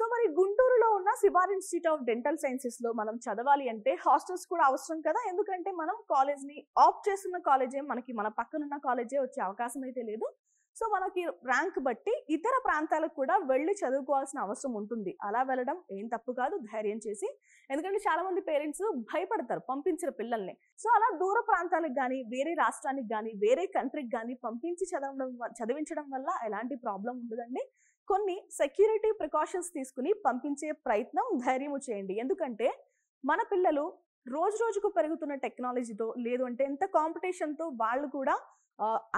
So మరి గుంటూరులో ఉన్న Sibar institute of dental sciences లో మనం చదవాలి అంటే హాస్టల్స్ కూడా అవసరం కదా. ఎందుకంటే మనం కాలేజ్ ని ఆప్ట్ చేస్తున్న కాలేజే మనకి మన పక్కనున్న కాలేజే వచ్చే అవకాశం అయితే లేదు. సో మనకి ర్యాంక్ బట్టి ఇతర ప్రాంతాలకు కూడా వెళ్ళి చదువుకోవాల్సిన అవసరం ఉంటుంది. అలా వెళ్ళడం ఏం తప్పు కాదు, ధైర్యం చేసి. ఎందుకంటే చాలా మంది పేరెంట్స్ భయపడతారు పంపించిన పిల్లల్ని. సో అలా దూర ప్రాంతాలకు కానీ, వేరే రాష్ట్రానికి కానీ, వేరే కంట్రీకి కానీ పంపించి చదివించడం వల్ల ఎలాంటి ప్రాబ్లం ఉండదండి. కొన్ని సెక్యూరిటీ ప్రికాషన్స్ తీసుకుని పంపించే ప్రయత్నం ధైర్యము చేయండి. ఎందుకంటే మన పిల్లలు రోజు రోజుకు పెరుగుతున్న టెక్నాలజీతో, లేదు అంటే ఎంత కాంపిటీషన్తో వాళ్ళు కూడా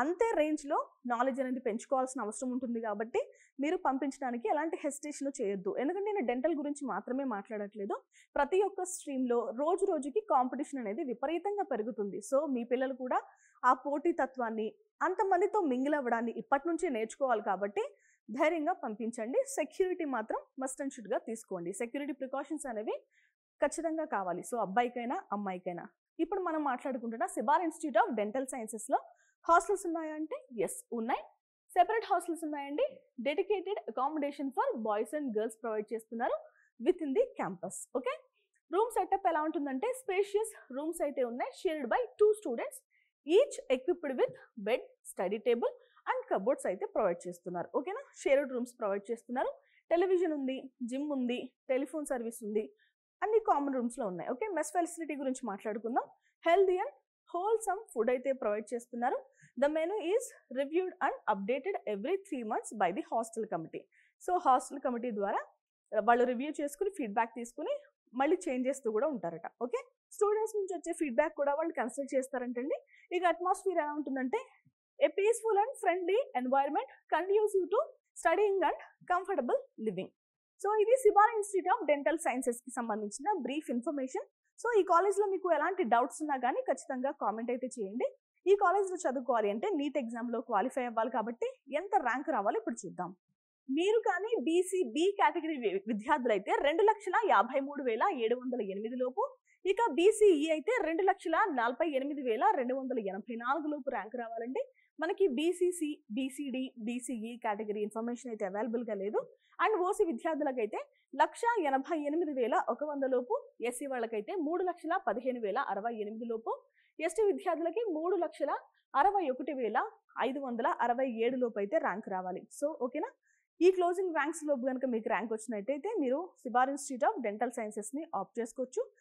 అంతే రేంజ్లో నాలెడ్జ్ అనేది పెంచుకోవాల్సిన అవసరం ఉంటుంది. కాబట్టి మీరు పంపించడానికి ఎలాంటి హెసిటేషన్ చేయొద్దు. ఎందుకంటే నేను డెంటల్ గురించి మాత్రమే మాట్లాడట్లేదు. ప్రతి ఒక్క స్ట్రీమ్లో రోజు రోజుకి కాంపిటీషన్ అనేది విపరీతంగా పెరుగుతుంది. సో మీ పిల్లలు కూడా ఆ పోటీతత్వాన్ని, అంతమందితో మింగిల్ అవ్వడాన్ని ఇప్పటి నుంచే నేర్చుకోవాలి. కాబట్టి ధైర్యంగా పంపించండి. సెక్యూరిటీ మాత్రం మస్ట్ అండ్ షుడ్గా తీసుకోండి. సెక్యూరిటీ ప్రికాషన్స్ అనేవి ఖచ్చితంగా కావాలి. సో అబ్బాయికైనా అమ్మాయికైనా. ఇప్పుడు మనం మాట్లాడుకుంటున్న సిబార్ ఇన్స్టిట్యూట్ ఆఫ్ డెంటల్ సైన్సెస్లో హాస్టల్స్ ఉన్నాయా అంటే ఎస్ ఉన్నాయి. సెపరేట్ హాస్టల్స్ ఉన్నాయండి. Dedicated accommodation for boys and girls provide చేస్తున్నారు with in the campus. Okay, room setup ఎలా ఉంటుందంటే స్పేషియస్ రూమ్స్ అయితే ఉన్నాయి. Shared by 2 students, each equipped with bed, study table and cupboards అయితే ప్రొవైడ్ చేస్తున్నారు. ఓకేనా, షేర్డ్ రూమ్స్ ప్రొవైడ్ చేస్తున్నారు. Television ఉంది, జిమ్ ఉంది, టెలిఫోన్ సర్వీస్ ఉంది, అన్ని కామన్ రూమ్స్లో ఉన్నాయి. ఓకే, మెస్ ఫెసిలిటీ గురించి మాట్లాడుకుందాం. హెల్దీ అండ్ హోల్సమ్ ఫుడ్ అయితే ప్రొవైడ్ చేస్తున్నారు. The menu is reviewed and updated every 3 months by the hostel committee. So hostel committee ద్వారా వాళ్ళు రివ్యూ చేసుకుని ఫీడ్బ్యాక్ తీసుకుని మళ్ళీ చేంజ్ చేస్తూ కూడా ఉంటారట. ఓకే, స్టూడెంట్స్ నుంచి వచ్చే ఫీడ్బ్యాక్ కూడా వాళ్ళు కన్సిడర్ చేస్తారంటండి. ఇక అట్మాస్ఫియర్ ఎలా ఉంటుందంటే a peaceful and friendly environment conducive to studying and comfortable living. So ఇది సిబార్ ఇన్స్టిట్యూట్ ఆఫ్ డెంటల్ సైన్సెస్కి సంబంధించిన బ్రీఫ్ ఇన్ఫర్మేషన్. సో ఈ కాలేజ్లో మీకు ఎలాంటి డౌట్స్ ఉన్నా కానీ ఖచ్చితంగా కామెంట్ అయితే చేయండి. ఈ కాలేజ్లో చదువుకోవాలి అంటే నీట్ ఎగ్జామ్లో క్వాలిఫై అవ్వాలి. కాబట్టి ఎంత ర్యాంక్ రావాలో ఇప్పుడు చూద్దాం. మీరు కానీ బీసీ బి కేటగిరీ విద్యార్థులైతే 2,53,708 లోపు, ఇక బీసీఈ అయితే 2,48,284 లోపు ర్యాంక్ రావాలండి. మనకి BCC, BCD, BCE category information అయితే అవైలబుల్గా లేదు. అండ్ ఓసీ విద్యార్థులకైతే 1,88,100 లోపు, ఎస్సీ వాళ్ళకైతే 3,15,068 లోపు, ఎస్టీ విద్యార్థులకి 3,61,567 లోపు అయితే ర్యాంక్ రావాలి. సో ఓకేనా, ఈ క్లోజింగ్ ర్యాంక్స్ లోపు కనుక మీకు ర్యాంక్ వచ్చినట్టయితే మీరు Sibar institute of dental సైన్సెస్ని opt చేసుకోవచ్చు.